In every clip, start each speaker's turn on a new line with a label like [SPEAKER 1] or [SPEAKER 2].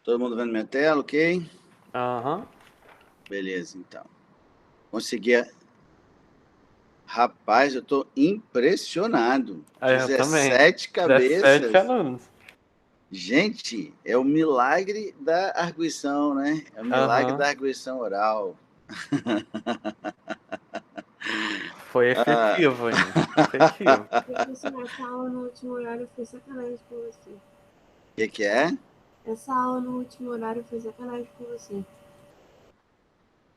[SPEAKER 1] Todo mundo vendo minha tela, ok?
[SPEAKER 2] Aham.
[SPEAKER 1] Beleza, então. Consegui. Rapaz, eu tô impressionado.
[SPEAKER 2] Eu também.
[SPEAKER 1] 17
[SPEAKER 2] 17
[SPEAKER 1] cabeças.
[SPEAKER 2] alunos.
[SPEAKER 1] Gente, é o milagre da arguição, né? É o milagre
[SPEAKER 2] Aham.
[SPEAKER 1] da arguição oral.
[SPEAKER 2] Foi
[SPEAKER 1] Ah,
[SPEAKER 2] efetivo, hein? Efetivo.
[SPEAKER 3] Professor, essa aula no último horário foi sacanagem com você.
[SPEAKER 1] que é?
[SPEAKER 3] Essa aula no último horário foi sacanagem com você.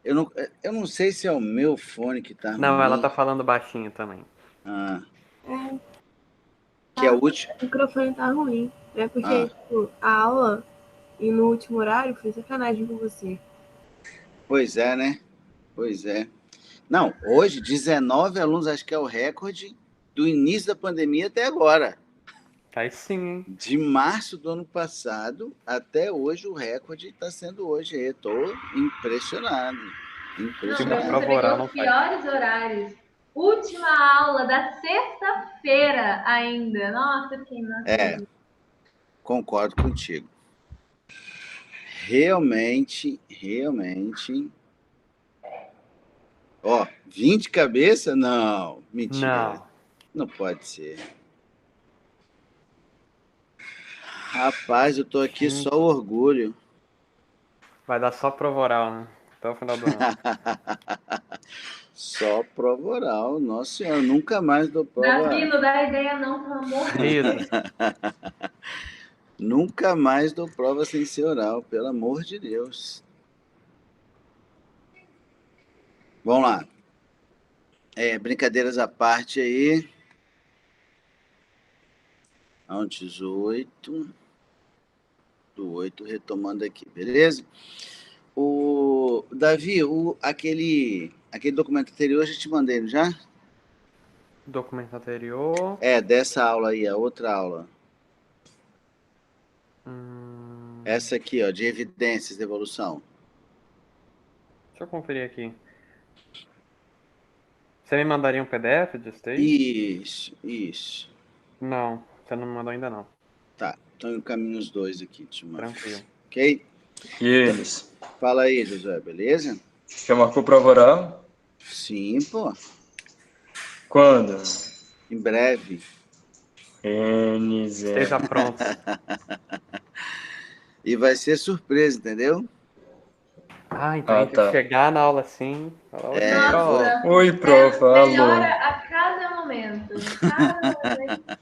[SPEAKER 1] Eu não sei se é o meu fone que tá
[SPEAKER 2] Não, ela tá
[SPEAKER 1] ruim.
[SPEAKER 2] falando baixinho também.
[SPEAKER 1] Ah,
[SPEAKER 3] É,
[SPEAKER 1] que é o último.
[SPEAKER 3] o microfone tá ruim. É porque,
[SPEAKER 1] Ah,
[SPEAKER 3] tipo, a aula e no último horário foi sacanagem com você.
[SPEAKER 1] pois é, né? Pois é. Não, hoje 19 alunos, acho que é o recorde do início da pandemia até agora.
[SPEAKER 2] Aí sim, hein?
[SPEAKER 1] De março do ano passado até hoje, o recorde está sendo hoje. Estou impressionado.
[SPEAKER 4] Não,
[SPEAKER 2] Tipo,
[SPEAKER 4] para você
[SPEAKER 1] Impressionado.
[SPEAKER 2] prova
[SPEAKER 4] ver que é
[SPEAKER 2] oral
[SPEAKER 4] os
[SPEAKER 2] não faz.
[SPEAKER 4] piores horários. Última aula da sexta-feira ainda. Nossa, eu fiquei, não
[SPEAKER 1] É,
[SPEAKER 4] acredito.
[SPEAKER 1] concordo contigo. Realmente, realmente. Ó, 20 cabeças? Não, mentira.
[SPEAKER 2] Não.
[SPEAKER 1] Não pode ser. Rapaz, eu tô aqui só
[SPEAKER 2] 20.
[SPEAKER 1] orgulho.
[SPEAKER 2] Vai dar só prova oral, né? Até o final do ano.
[SPEAKER 1] Só prova oral. Nossa senhora, nunca mais dou
[SPEAKER 4] Davi,
[SPEAKER 1] prova.
[SPEAKER 4] não dá ideia não, pelo amor de
[SPEAKER 2] Querido,
[SPEAKER 4] Deus.
[SPEAKER 1] Nunca mais dou prova sem ser oral, pelo amor de Deus. Vamos lá. Brincadeiras à parte aí. A um 18 do 8, retomando aqui, beleza? O Davi, aquele documento anterior eu já te mandei, não já?
[SPEAKER 2] documento anterior.
[SPEAKER 1] Dessa aula aí, a outra aula.
[SPEAKER 2] Hum,
[SPEAKER 1] Essa aqui, ó, de evidências de evolução.
[SPEAKER 2] deixa eu conferir aqui. Você me mandaria um PDF disso aí?
[SPEAKER 1] Isso, isso.
[SPEAKER 2] Não, você não me mandou ainda não.
[SPEAKER 1] Tá, então eu encaminho os dois aqui de uma vez.
[SPEAKER 2] Tranquilo.
[SPEAKER 1] Ok?
[SPEAKER 5] E eles?
[SPEAKER 1] Fala aí, Josué, beleza?
[SPEAKER 5] Já marcou prova oral?
[SPEAKER 1] Sim, pô.
[SPEAKER 5] Quando?
[SPEAKER 1] Em breve.
[SPEAKER 5] NZ.
[SPEAKER 2] Esteja pronto.
[SPEAKER 1] E vai ser surpresa, entendeu?
[SPEAKER 2] Ah, então a
[SPEAKER 5] Ah,
[SPEAKER 2] gente
[SPEAKER 5] tá.
[SPEAKER 2] chegar na aula assim, falar, oi,
[SPEAKER 1] Eu vou.
[SPEAKER 2] prova.
[SPEAKER 4] Nossa,
[SPEAKER 5] Oi, profa,
[SPEAKER 4] melhora
[SPEAKER 5] alô.
[SPEAKER 4] a cada momento. Cada momento.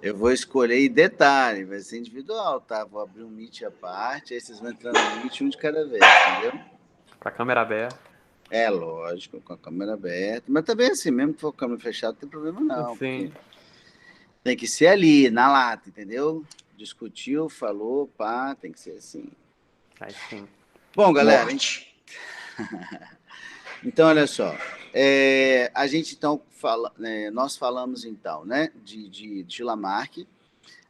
[SPEAKER 1] Eu vou escolher, e detalhe, vai ser individual, tá? Vou abrir um Meet à parte, aí vocês vão entrar no Meet um de cada vez, entendeu?
[SPEAKER 2] Com a câmera aberta.
[SPEAKER 1] É lógico, com a câmera aberta. Mas também assim, mesmo que for com a câmera fechada, não tem problema não, porque
[SPEAKER 2] Sim.
[SPEAKER 1] tem que ser ali, na lata, entendeu? Discutiu, falou, pá, tem que ser assim.
[SPEAKER 2] Aí sim.
[SPEAKER 1] Bom, galera,
[SPEAKER 5] Morte.
[SPEAKER 1] então olha só. A gente então nós falamos então, né, de Lamarck,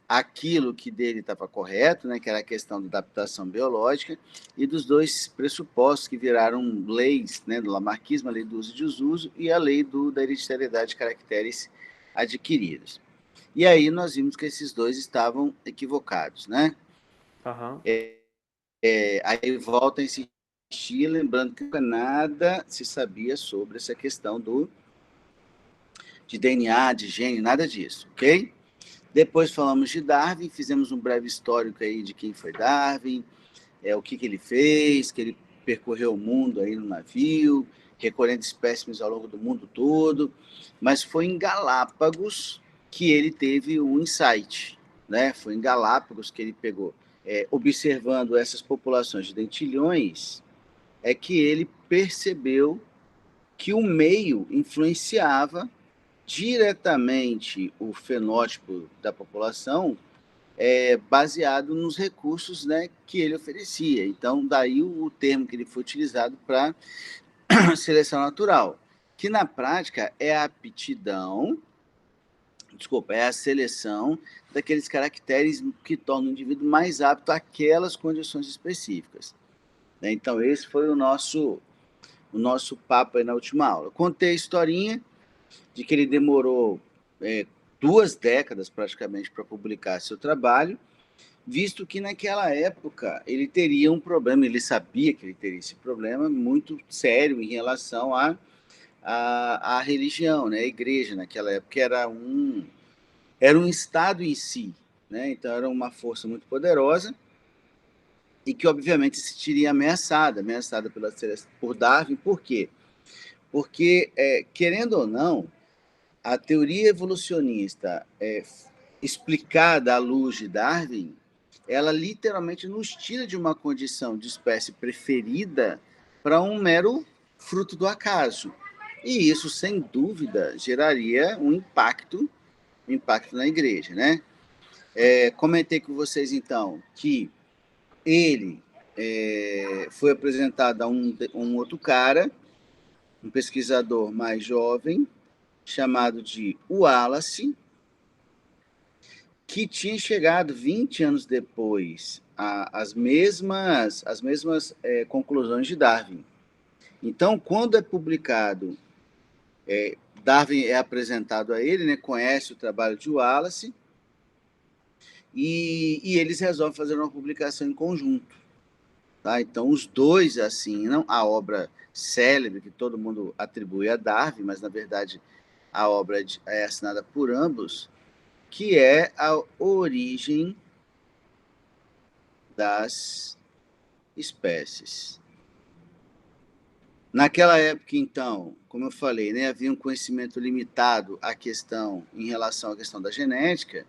[SPEAKER 1] aquilo que dele estava correto, né, que era a questão da adaptação biológica, e dos dois pressupostos que viraram leis, né, do lamarquismo, a lei do uso e desuso e a lei da hereditariedade de caracteres adquiridos. E aí nós vimos que esses dois estavam equivocados, né?
[SPEAKER 2] Aham.
[SPEAKER 1] Aí volta a insistir, lembrando que nada se sabia sobre essa questão de DNA, de gene, nada disso, ok? Depois falamos de Darwin, fizemos um breve histórico aí de quem foi Darwin, o que ele fez, que ele percorreu o mundo aí no navio, recolhendo espécimes ao longo do mundo todo, mas foi em Galápagos que ele teve o insight, né? Foi em Galápagos que ele pegou, observando essas populações de dentilhões, é que ele percebeu que o meio influenciava diretamente o fenótipo da população, baseado nos recursos, né, que ele oferecia. Então, daí o termo que ele foi utilizado para seleção natural, que na prática é a aptidão, desculpa, é a seleção daqueles caracteres que tornam o indivíduo mais apto àquelas condições específicas. Então, esse foi o nosso papo aí na última aula. Eu contei a historinha de que ele demorou 2 décadas praticamente para publicar seu trabalho, visto que naquela época ele teria um problema, ele sabia que ele teria esse problema muito sério em relação à religião, né? A igreja naquela época era um Estado em si, né? Então era uma força muito poderosa e que obviamente se sentiria ameaçada por Darwin. Por quê? Porque, querendo ou não, a teoria evolucionista explicada à luz de Darwin, ela literalmente nos tira de uma condição de espécie preferida para um mero fruto do acaso. E isso, sem dúvida, geraria um impacto na igreja, né? Comentei com vocês, então, que ele foi apresentado a um outro cara, um pesquisador mais jovem, chamado de Wallace, que tinha chegado 20 anos depois às mesmas conclusões de Darwin. Então, quando é publicado, Darwin é apresentado a ele, né, conhece o trabalho de Wallace, e eles resolvem fazer uma publicação em conjunto. Tá? Então, os dois assinam a obra célebre que todo mundo atribui a Darwin, mas, na verdade, a obra é assinada por ambos, que é A Origem das Espécies. Naquela época, então, como eu falei, né, havia um conhecimento limitado em relação à questão da genética.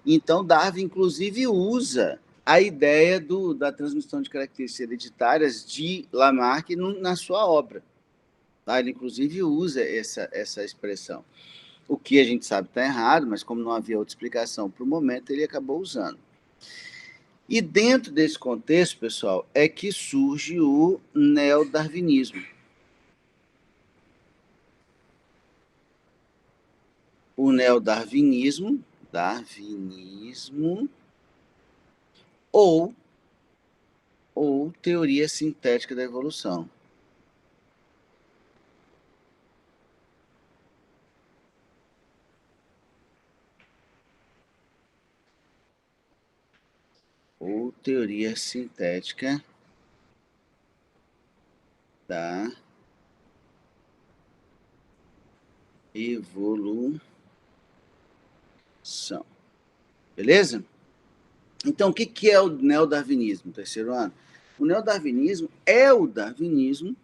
[SPEAKER 1] Então, Darwin, inclusive, usa a ideia da transmissão de características hereditárias de Lamarck na sua obra. Tá? Ele, inclusive, usa essa expressão. O que a gente sabe está errado, mas como não havia outra explicação para o momento, ele acabou usando. E dentro desse contexto, pessoal, é que surge o neodarwinismo. O neodarwinismo, ou teoria sintética da evolução. Ou teoria sintética da evolução. Beleza? Então, o que é o neodarwinismo, terceiro ano? O neodarwinismo é o darwinismo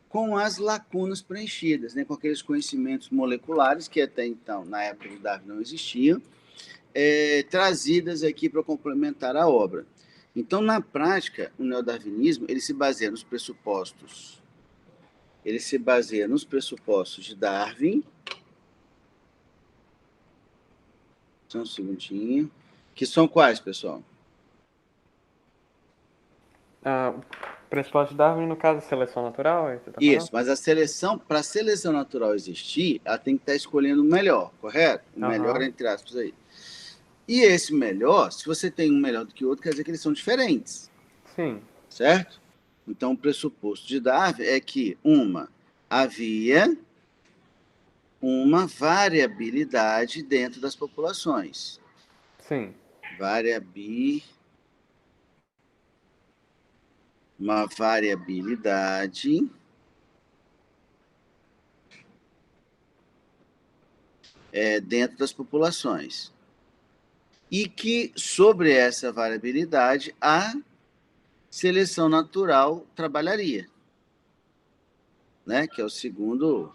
[SPEAKER 1] com as lacunas preenchidas, né, com aqueles conhecimentos moleculares que até então, na época de Darwin, não existiam, trazidas aqui para complementar a obra. Então, na prática, o neodarwinismo ele se baseia nos pressupostos. Ele se baseia nos pressupostos de Darwin. Só um segundinho. Que são quais, pessoal?
[SPEAKER 2] Pressuposto de Darwin, no caso, seleção natural?
[SPEAKER 1] Isso, mas para a seleção natural existir, ela tem que estar escolhendo o melhor, correto? O melhor, entre aspas, aí. E esse melhor, se você tem um melhor do que o outro, quer dizer que eles são diferentes.
[SPEAKER 2] Sim.
[SPEAKER 1] Certo? Então, o pressuposto de Darwin é que havia uma variabilidade dentro das populações.
[SPEAKER 2] Sim.
[SPEAKER 1] Uma variabilidade dentro das populações. E que, sobre essa variabilidade, a seleção natural trabalharia. Né? Que é o segundo,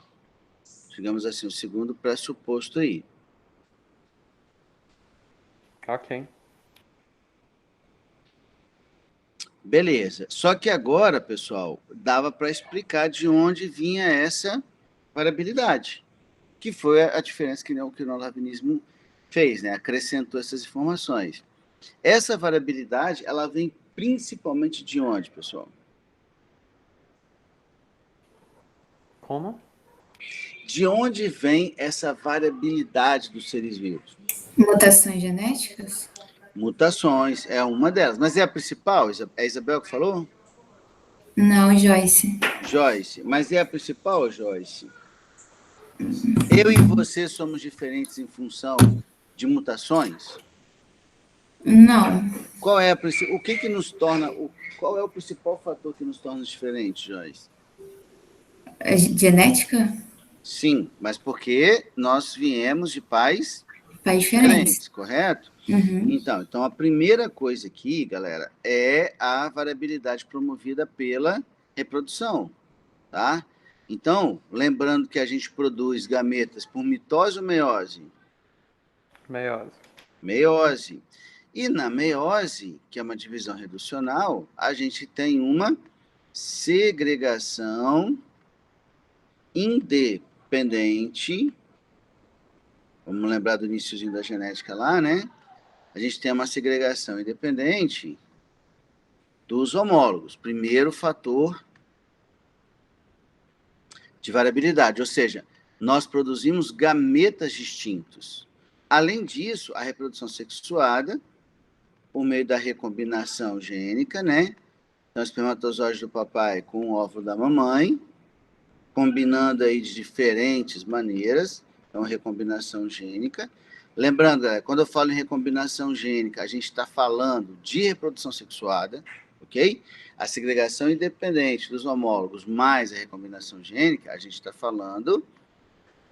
[SPEAKER 1] digamos assim, o segundo pressuposto aí.
[SPEAKER 2] Ok.
[SPEAKER 1] Beleza. Só que agora, pessoal, dava para explicar de onde vinha essa variabilidade, que foi a diferença que o neodarwinismo fez, né? Acrescentou essas informações. Essa variabilidade, ela vem principalmente de onde, pessoal?
[SPEAKER 2] Como?
[SPEAKER 6] De onde vem essa variabilidade dos seres vivos?
[SPEAKER 7] Mutações genéticas?
[SPEAKER 1] Mutações, é uma delas. Mas é a principal? É a Isabel que falou?
[SPEAKER 7] Não, Joyce.
[SPEAKER 1] Joyce. Mas é a principal, Joyce? Eu e você somos diferentes em função de mutações?
[SPEAKER 7] Não.
[SPEAKER 1] Qual é o que nos torna, qual é o principal fator que nos torna diferentes, Joyce?
[SPEAKER 7] É genética?
[SPEAKER 1] Sim, mas porque nós viemos de pais
[SPEAKER 7] Pais diferentes.
[SPEAKER 1] correto?
[SPEAKER 7] Uhum.
[SPEAKER 1] Então, a primeira coisa aqui, galera, é a variabilidade promovida pela reprodução, tá? Então, lembrando que a gente produz gametas por mitose ou meiose?
[SPEAKER 2] Meiose.
[SPEAKER 1] Meiose. E na meiose, que é uma divisão reducional, a gente tem uma segregação independente. Vamos lembrar do iniciozinho da genética lá, né? A gente tem uma segregação independente dos homólogos. Primeiro fator de variabilidade, ou seja, nós produzimos gametas distintos. Além disso, a reprodução sexuada, por meio da recombinação gênica, né? Então, o espermatozoide do papai com o óvulo da mamãe, combinando aí de diferentes maneiras, então, recombinação gênica. Lembrando, galera, quando eu falo em recombinação gênica, a gente está falando de reprodução sexuada, ok? A segregação independente dos homólogos mais a recombinação gênica, a gente está falando,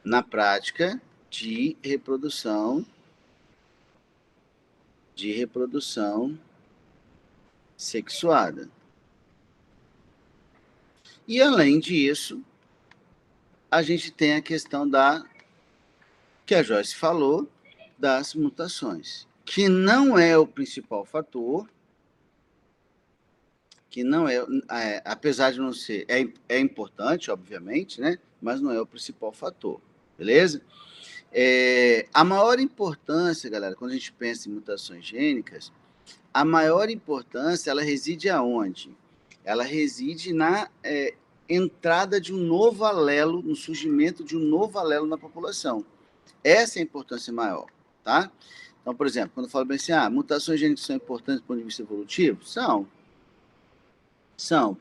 [SPEAKER 1] na prática, de reprodução sexuada. E, além disso, a gente tem a questão que a Joyce falou, das mutações, que não é o principal fator, que não apesar de não ser, é importante, obviamente, né? Mas não é o principal fator, beleza? A maior importância, galera, quando a gente pensa em mutações gênicas, a maior importância, ela reside aonde? Ela reside na entrada de um novo alelo, no surgimento de um novo alelo na população. Essa é a importância maior, tá? Então, por exemplo, quando eu falo bem assim, mutações gênicas são importantes do ponto de vista evolutivo? São.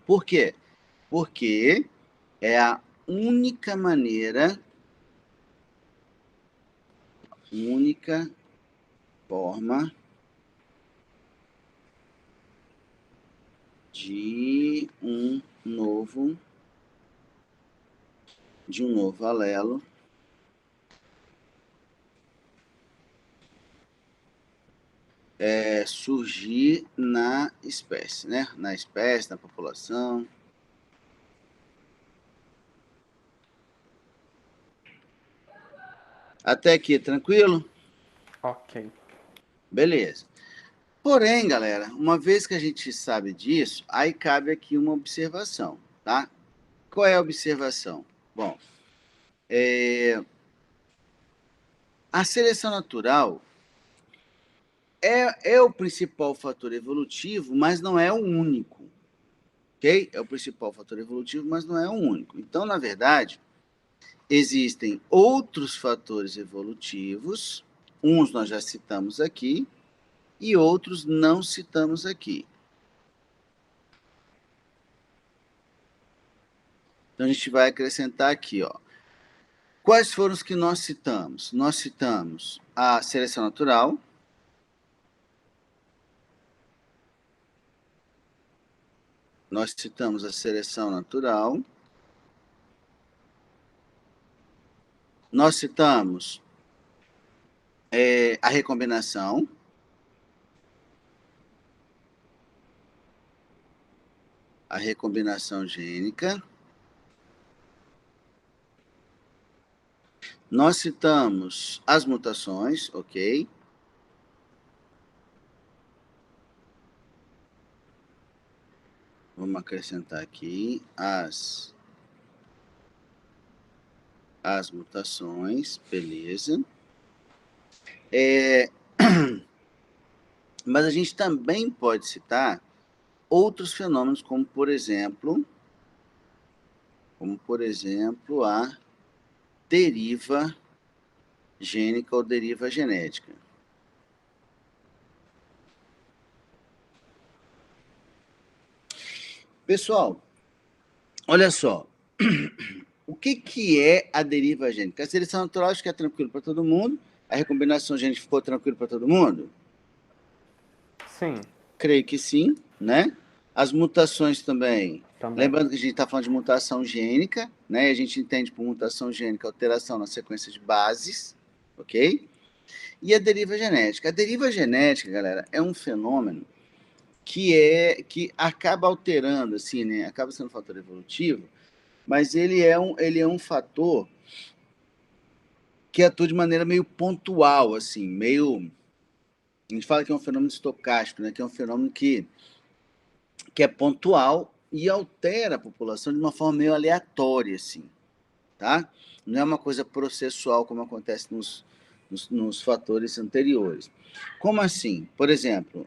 [SPEAKER 1] Por quê? Porque é a única forma de um novo alelo surgir na espécie, né? Na espécie, na população. Até aqui, tranquilo?
[SPEAKER 2] Ok.
[SPEAKER 1] Beleza. Porém, galera, uma vez que a gente sabe disso, aí cabe aqui uma observação, tá? Qual é a observação? Bom, a seleção natural é o principal fator evolutivo, mas não é o único, ok? É o principal fator evolutivo, mas não é o único. Então, na verdade, existem outros fatores evolutivos, uns nós já citamos aqui, e outros não citamos aqui. Então, a gente vai acrescentar aqui, ó. Quais foram os que nós citamos? Nós citamos a seleção natural, nós citamos a seleção natural, nós citamos a recombinação, gênica, nós citamos as mutações, ok? Vamos acrescentar aqui as mutações, beleza. Mas a gente também pode citar outros fenômenos, como por exemplo, a deriva gênica ou deriva genética. Pessoal, olha só, o que é a deriva gênica? A seleção natural acho que é tranquilo para todo mundo, a recombinação gênica ficou tranquilo para todo mundo?
[SPEAKER 2] Sim,
[SPEAKER 1] Creio que sim, né? As mutações também.
[SPEAKER 2] também.
[SPEAKER 1] Lembrando que a gente está falando de mutação gênica, né? E a gente entende por mutação gênica alteração na sequência de bases, ok? E a deriva genética. A deriva genética, galera, é um fenômeno que acaba alterando, assim, né? Acaba sendo um fator evolutivo, mas ele é um fator que atua de maneira meio pontual, assim, meio. A gente fala que é um fenômeno estocástico, né? Que é um fenômeno que é pontual e altera a população de uma forma meio aleatória, assim, tá? Não é uma coisa processual como acontece nos fatores anteriores. Como assim? Por exemplo,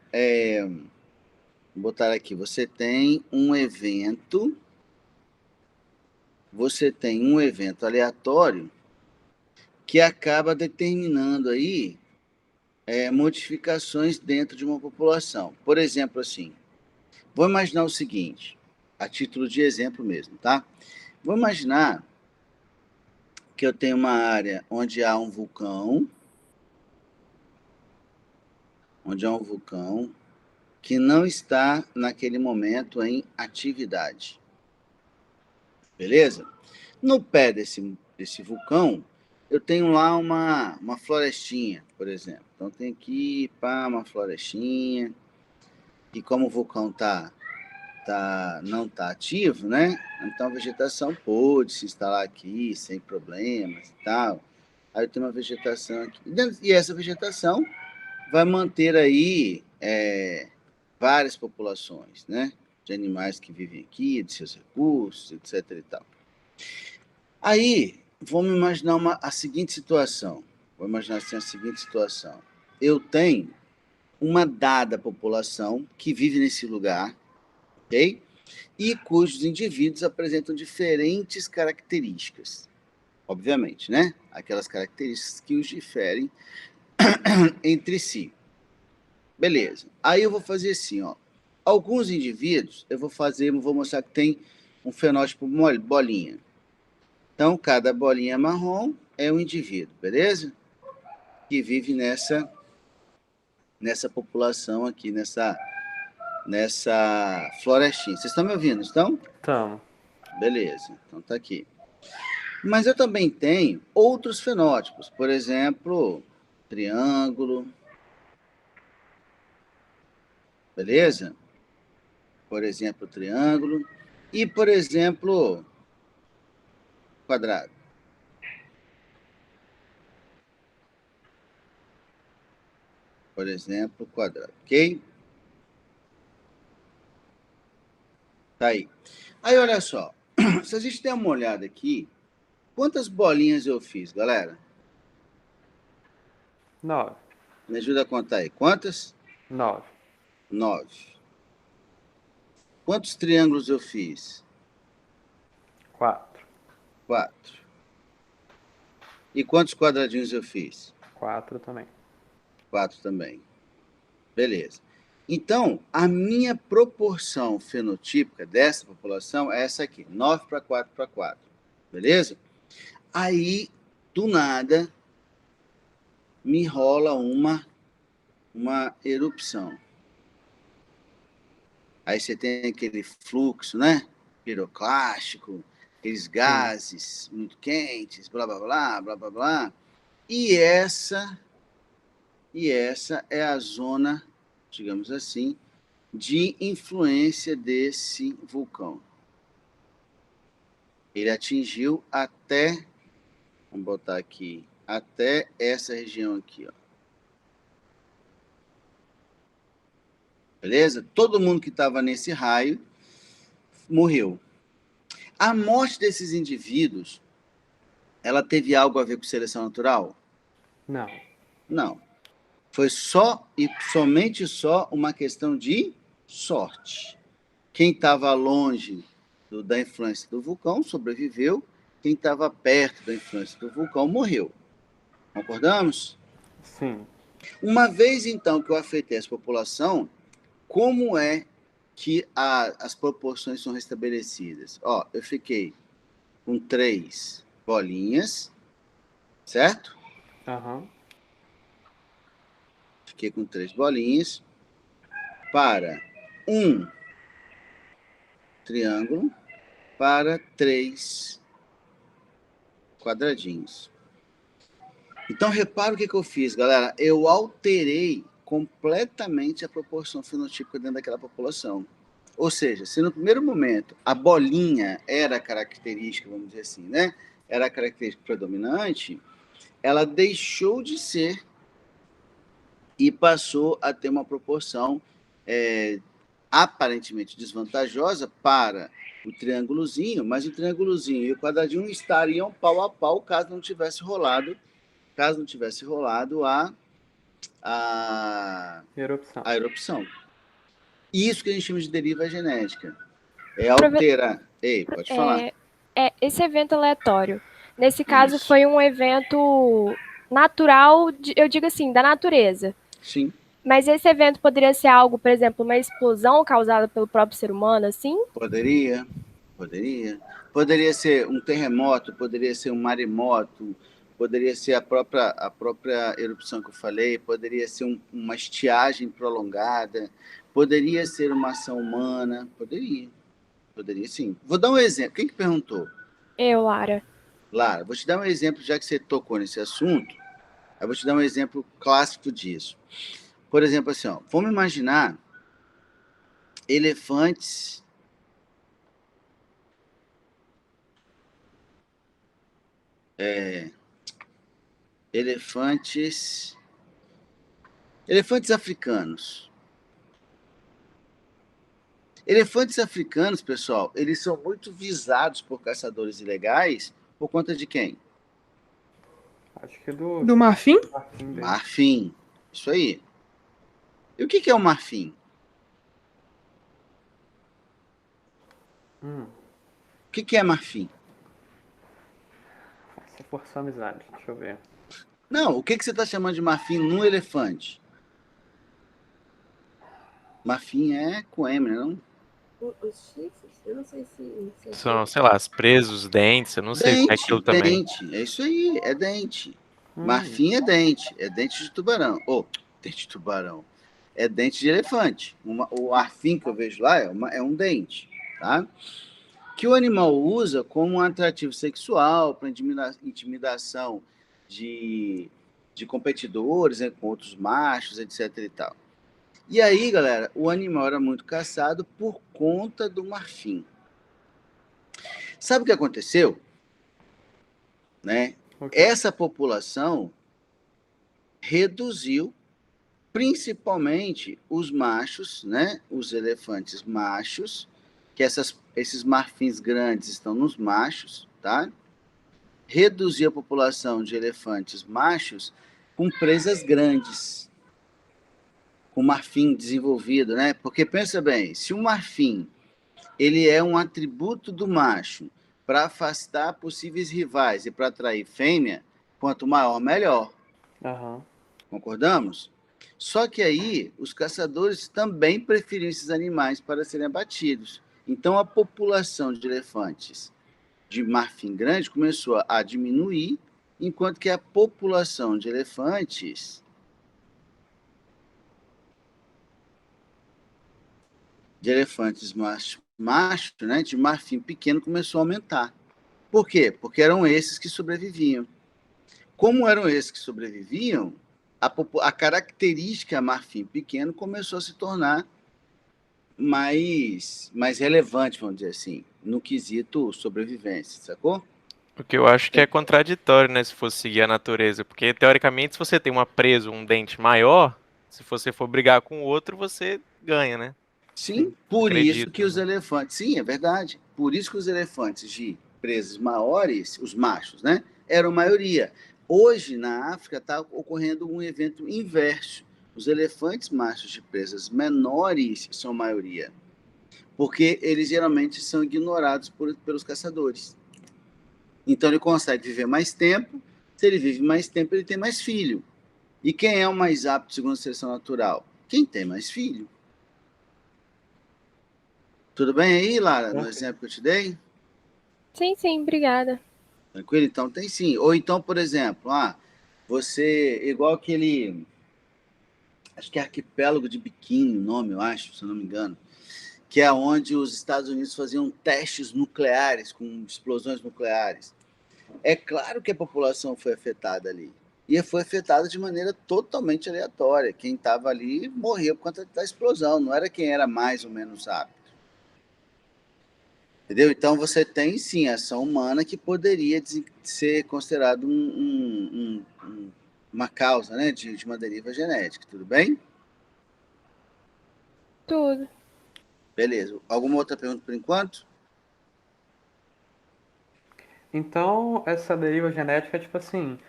[SPEAKER 1] vou botar aqui, você tem um evento aleatório que acaba determinando aí modificações dentro de uma população. Por exemplo, assim, vou imaginar o seguinte, a título de exemplo mesmo, tá? Vou imaginar que eu tenho uma área onde há um vulcão, que não está naquele momento em atividade. Beleza? No pé desse vulcão, eu tenho lá uma florestinha, por exemplo. Então tem aqui uma florestinha, e como o vulcão não está ativo, né? Então a vegetação pôde se instalar aqui sem problemas e tal. Aí eu tenho uma vegetação aqui. E essa vegetação vai manter aí várias populações, né? De animais que vivem aqui, de seus recursos, etc. e tal. Aí, vamos imaginar a seguinte situação. Vou imaginar assim a seguinte situação. Eu tenho uma dada população que vive nesse lugar, ok? E cujos indivíduos apresentam diferentes características. Obviamente, né? Aquelas características que os diferem entre si. Beleza. Aí eu vou fazer assim, ó. Alguns indivíduos, vou mostrar que tem um fenótipo bolinha. Então, cada bolinha marrom é um indivíduo, beleza? Que vive nessa população aqui, nessa florestinha. Vocês estão me ouvindo, estão?
[SPEAKER 2] Tamo.
[SPEAKER 1] Beleza, então tá aqui. Mas eu também tenho outros fenótipos, por exemplo, triângulo, beleza? Por exemplo, triângulo e, por exemplo, quadrado. Por exemplo, quadrado, ok? Tá aí. Aí, olha só. Se a gente der uma olhada aqui, quantas bolinhas eu fiz, galera?
[SPEAKER 2] 9.
[SPEAKER 1] Me ajuda a contar aí. Quantas?
[SPEAKER 2] 9.
[SPEAKER 1] 9. Quantos triângulos eu fiz?
[SPEAKER 2] 4.
[SPEAKER 1] 4. E quantos quadradinhos eu fiz?
[SPEAKER 2] 4 também.
[SPEAKER 1] 4 também. Beleza. Então, a minha proporção fenotípica dessa população é essa aqui, 9 para 4 para 4. Beleza? Aí, do nada, me rola uma erupção. Aí você tem aquele fluxo, né? Piroclástico, aqueles gases muito quentes, blá, blá, blá, blá, blá, blá. E essa é a zona, digamos assim, de influência desse vulcão. Ele atingiu até, vamos botar aqui, até essa região aqui, ó. Beleza? Todo mundo que estava nesse raio morreu. A morte desses indivíduos, ela teve algo a ver com seleção natural?
[SPEAKER 2] Não.
[SPEAKER 1] Não. Foi só e somente só uma questão de sorte. Quem estava longe da influência do vulcão sobreviveu, quem estava perto da influência do vulcão morreu. Concordamos?
[SPEAKER 2] Sim.
[SPEAKER 1] Uma vez, então, que eu afetei essa população, como é que as proporções são restabelecidas? Ó, eu fiquei com 3 bolinhas, certo?
[SPEAKER 2] Aham.
[SPEAKER 1] Fiquei com 3 bolinhas. para um triângulo para 3 quadradinhos. Então, repara o que eu fiz, galera. Eu alterei completamente a proporção fenotípica dentro daquela população. Ou seja, se no primeiro momento a bolinha era a característica, vamos dizer assim, né? Era a característica predominante, ela deixou de ser e passou a ter uma proporção aparentemente desvantajosa para o triângulozinho, mas o triângulozinho e o quadradinho estariam pau a pau caso não tivesse rolado a erupção. Isso que a gente chama de deriva genética. É alterar. Ei, pode falar.
[SPEAKER 8] Esse evento aleatório, nesse caso, foi um evento natural, eu digo assim, da natureza.
[SPEAKER 1] Sim.
[SPEAKER 8] Mas esse evento poderia ser algo, por exemplo, uma explosão causada pelo próprio ser humano, assim?
[SPEAKER 1] Poderia. Poderia ser um terremoto, poderia ser um maremoto, poderia ser a própria erupção que eu falei, poderia ser uma estiagem prolongada, poderia ser uma ação humana, poderia sim. Vou dar um exemplo. Quem que perguntou?
[SPEAKER 8] Eu, Lara.
[SPEAKER 1] Lara, vou te dar um exemplo, já que você tocou nesse assunto, eu vou te dar um exemplo clássico disso. Por exemplo, assim, ó, vamos imaginar elefantes africanos. Elefantes africanos, pessoal, eles são muito visados por caçadores ilegais por conta de quem?
[SPEAKER 2] Acho que é
[SPEAKER 3] Do marfim?
[SPEAKER 1] Marfim. Isso aí. E o que é o marfim? O que é marfim?
[SPEAKER 2] Você forçou a amizade, deixa eu ver.
[SPEAKER 1] Não, o que você está chamando de marfim num elefante? Marfim é com M, não?
[SPEAKER 3] Os chifres? Eu não sei se
[SPEAKER 9] São, sei lá, as presas, os dentes, eu não sei o que é aquilo também.
[SPEAKER 1] Dente, é isso aí, é dente. Marfim é dente de tubarão. Dente de tubarão. É dente de elefante. O marfim que eu vejo lá é um dente, tá? Que o animal usa como um atrativo sexual, para intimidação de competidores, né, com outros machos, etc. e tal. E aí, galera, o animal era muito caçado por conta do marfim. Sabe o que aconteceu? Né? Essa população reduziu principalmente os machos, né? Os elefantes machos, que esses marfins grandes estão nos machos, tá? Reduziu a população de elefantes machos com presas grandes, com marfim desenvolvido, né? Porque pensa bem, se o marfim ele é um atributo do macho para afastar possíveis rivais e para atrair fêmea, quanto maior, melhor. Concordamos? Só que aí os caçadores também preferiam esses animais para serem abatidos. Então a população de elefantes de marfim grande começou a diminuir, enquanto que a população de elefantes macho, né, de marfim pequeno começou a aumentar. Por quê? Porque eram esses que sobreviviam. Como eram esses que sobreviviam, a característica marfim pequeno começou a se tornar mais relevante, vamos dizer assim, no quesito sobrevivência, sacou?
[SPEAKER 9] O que eu acho que é contraditório, né, se fosse seguir a natureza, porque teoricamente se você tem uma presa, um dente maior, se você for brigar com o outro, você ganha, né?
[SPEAKER 1] Sim, por isso que os elefantes... Sim, é verdade. Por isso que os elefantes de presas maiores, os machos, né, eram maioria. Hoje, na África, está ocorrendo um evento inverso. Os elefantes machos de presas menores são maioria, porque eles geralmente são ignorados pelos caçadores. Então, ele consegue viver mais tempo. Se ele vive mais tempo, ele tem mais filho. E quem é o mais apto, segundo a seleção natural? Quem tem mais filho. Tudo bem aí, Lara, no exemplo que eu te dei?
[SPEAKER 8] Sim, obrigada.
[SPEAKER 1] Tranquilo? Então, tem sim. Ou então, por exemplo, você, igual acho que é Arquipélago de Bikini, o nome, eu acho, se eu não me engano, que é onde os Estados Unidos faziam testes nucleares, com explosões nucleares. É claro que a população foi afetada ali. E foi afetada de maneira totalmente aleatória. Quem estava ali morreu por conta da explosão, não era quem era mais ou menos apto. Entendeu? Então você tem sim ação humana que poderia ser considerado uma causa, né, de uma deriva genética. Tudo bem?
[SPEAKER 8] Tudo.
[SPEAKER 1] Beleza. Alguma outra pergunta por enquanto?
[SPEAKER 2] Então, essa deriva genética é tipo assim,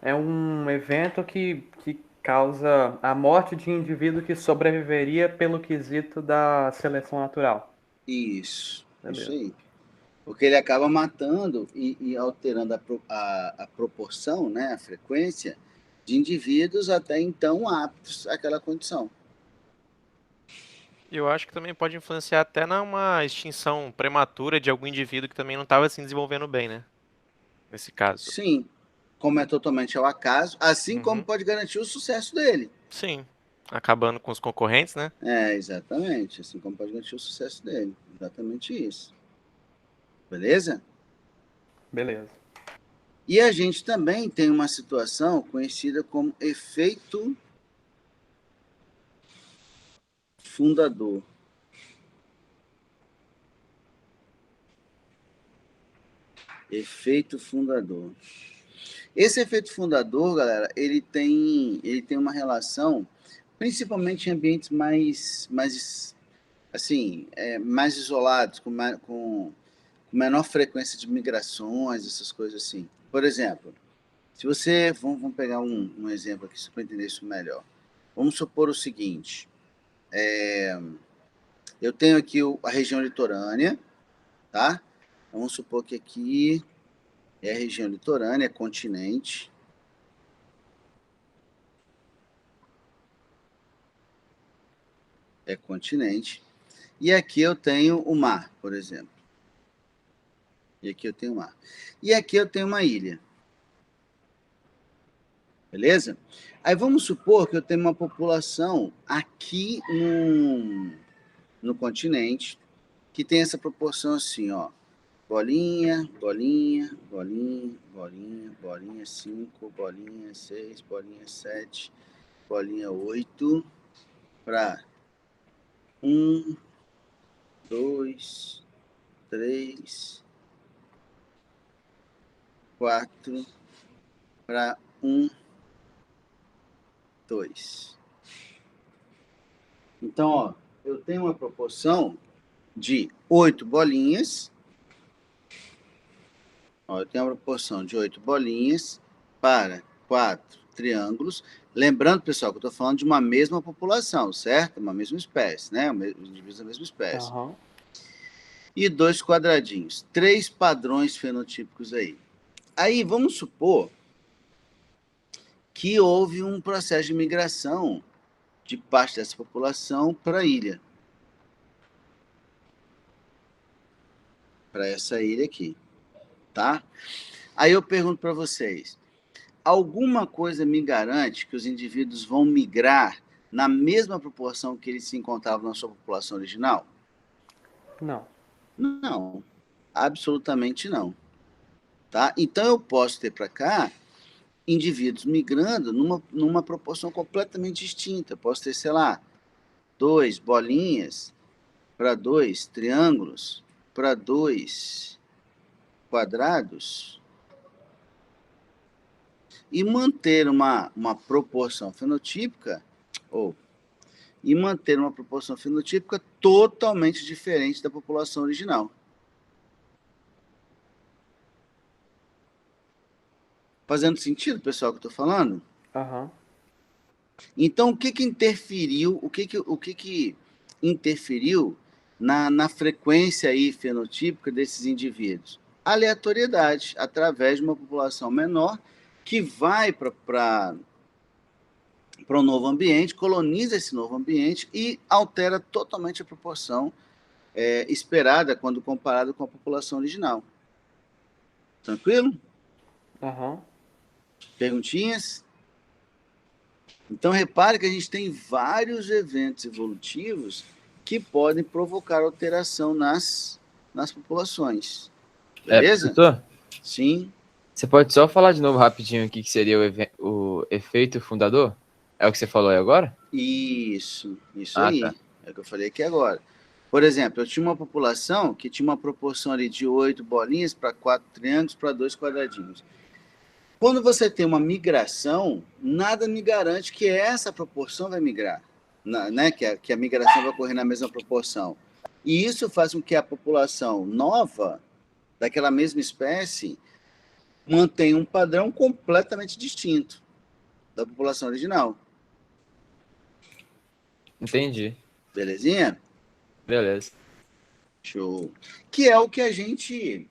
[SPEAKER 2] é um evento que causa a morte de indivíduo que sobreviveria pelo quesito da seleção natural.
[SPEAKER 1] Isso
[SPEAKER 2] Beleza.
[SPEAKER 1] aí. Porque ele acaba matando e alterando a proporção, né, a frequência de indivíduos até então aptos àquela condição.
[SPEAKER 9] Eu acho que também pode influenciar até numa extinção prematura de algum indivíduo que também não estava se desenvolvendo bem, né? Nesse caso.
[SPEAKER 1] Sim, como é totalmente ao acaso, assim como pode garantir o sucesso dele.
[SPEAKER 9] Sim. Acabando com os concorrentes, né?
[SPEAKER 1] Exatamente. Assim como pode garantir o sucesso dele. Exatamente isso. Beleza?
[SPEAKER 2] Beleza.
[SPEAKER 1] E a gente também tem uma situação conhecida como efeito fundador. Efeito fundador. Esse efeito fundador, galera, ele tem uma relação, principalmente em ambientes mais isolados, com menor frequência de migrações, essas coisas assim. Por exemplo, se você... Vamos pegar um exemplo aqui, só para entender isso melhor. Vamos supor o seguinte. Eu tenho aqui a região litorânea, tá? Vamos supor que aqui é a região litorânea, é continente. É continente. E aqui eu tenho o mar, por exemplo. E aqui eu tenho o mar. E aqui eu tenho uma ilha. Beleza? Aí vamos supor que eu tenho uma população aqui no continente que tem essa proporção assim, ó. Bolinha, bolinha, bolinha, bolinha, bolinha 5, bolinha 6, bolinha 7, bolinha 8, para 1, 2, 3, 4, para 1, 2. Então, ó, eu tenho uma proporção de 8 bolinhas. Ó, eu tenho uma proporção de 8 bolinhas para 4 triângulos. Lembrando, pessoal, que eu estou falando de uma mesma população, certo? Uma mesma espécie, né? Os indivíduos da mesma espécie. E 2 quadradinhos. 3 padrões fenotípicos aí. Aí, vamos supor que houve um processo de migração de parte dessa população para a ilha. Para essa ilha aqui. Tá? Aí eu pergunto para vocês, alguma coisa me garante que os indivíduos vão migrar na mesma proporção que eles se encontravam na sua população original?
[SPEAKER 2] Não.
[SPEAKER 1] Não, absolutamente não. Tá? Então eu posso ter para cá indivíduos migrando numa proporção completamente distinta. Eu posso ter, sei lá, 2 bolinhas para 2 triângulos, para 2 quadrados, e manter uma proporção fenotípica, totalmente diferente da população original. Fazendo sentido, pessoal, que eu estou falando? Então, o que interferiu? O que interferiu na frequência aí fenotípica desses indivíduos? Aleatoriedade, através de uma população menor que vai para um novo ambiente, coloniza esse novo ambiente e altera totalmente a proporção esperada quando comparado com a população original. Tranquilo? Perguntinhas? Então, repare que a gente tem vários eventos evolutivos que podem provocar alteração nas populações. Beleza?
[SPEAKER 10] Professor,
[SPEAKER 1] Sim.
[SPEAKER 10] você pode só falar de novo rapidinho o que seria o efeito fundador? É o que você falou aí agora?
[SPEAKER 1] Isso
[SPEAKER 10] Ah,
[SPEAKER 1] aí.
[SPEAKER 10] tá.
[SPEAKER 1] É o que eu falei aqui agora. Por exemplo, eu tinha uma população que tinha uma proporção ali de 8 bolinhas para 4 triângulos para 2 quadradinhos. Quando você tem uma migração, nada me garante que essa proporção vai migrar, né? Que a migração vai ocorrer na mesma proporção. E isso faz com que a população nova daquela mesma espécie mantenha um padrão completamente distinto da população original.
[SPEAKER 10] Entendi.
[SPEAKER 1] Belezinha?
[SPEAKER 10] Beleza.
[SPEAKER 1] Show. Que é o que a gente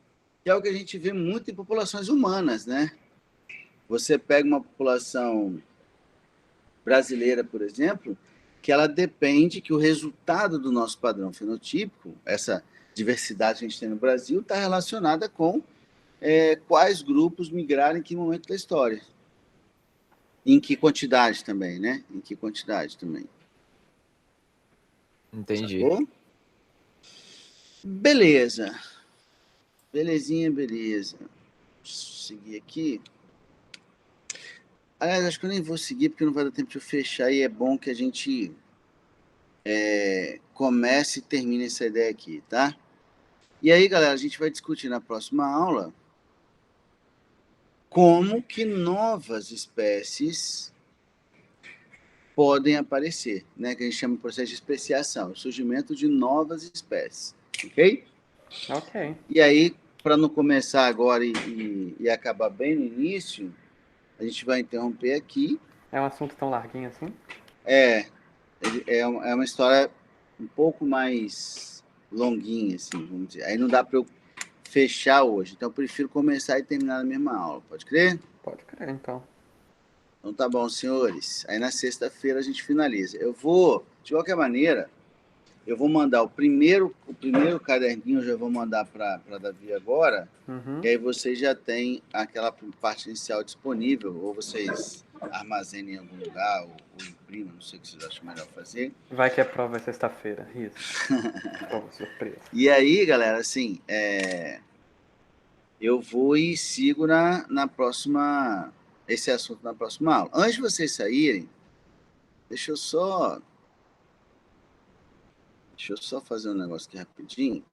[SPEAKER 1] vê muito em populações humanas, né? Você pega uma população brasileira, por exemplo, que ela depende que o resultado do nosso padrão fenotípico, essa diversidade que a gente tem no Brasil, está relacionada com quais grupos migraram em que momento da história. Em que quantidade também, né? Em que quantidade também.
[SPEAKER 10] Entendi.
[SPEAKER 1] Sacou? Beleza. Belezinha, beleza. Deixa eu seguir aqui. Aliás, acho que eu nem vou seguir, porque não vai dar tempo de eu fechar, e é bom que a gente comece e termine essa ideia aqui, tá? E aí, galera, a gente vai discutir na próxima aula como que novas espécies podem aparecer, né? Que a gente chama de processo de especiação, o surgimento de novas espécies, ok?
[SPEAKER 2] Ok.
[SPEAKER 1] E aí, para não começar agora e acabar bem no início, a gente vai interromper aqui.
[SPEAKER 2] É um assunto tão larguinho assim?
[SPEAKER 1] É uma história um pouco mais longuinha, assim, vamos dizer. Aí não dá para eu fechar hoje, então eu prefiro começar e terminar na mesma aula, pode crer?
[SPEAKER 2] Pode crer, então.
[SPEAKER 1] Então tá bom, senhores. Aí na sexta-feira a gente finaliza. Eu vou, de qualquer maneira, eu vou mandar o primeiro caderninho, eu já vou mandar para Davi agora,
[SPEAKER 2] Uhum.
[SPEAKER 1] e aí vocês já têm aquela parte inicial disponível, ou vocês armazenem em algum lugar, ou imprimam, não sei o que vocês acham melhor fazer.
[SPEAKER 2] Vai que a prova é sexta-feira, isso. Prova surpresa.
[SPEAKER 1] E aí, galera, assim, eu vou e sigo na próxima, esse assunto na próxima aula. Antes de vocês saírem, deixa eu só fazer um negócio aqui rapidinho.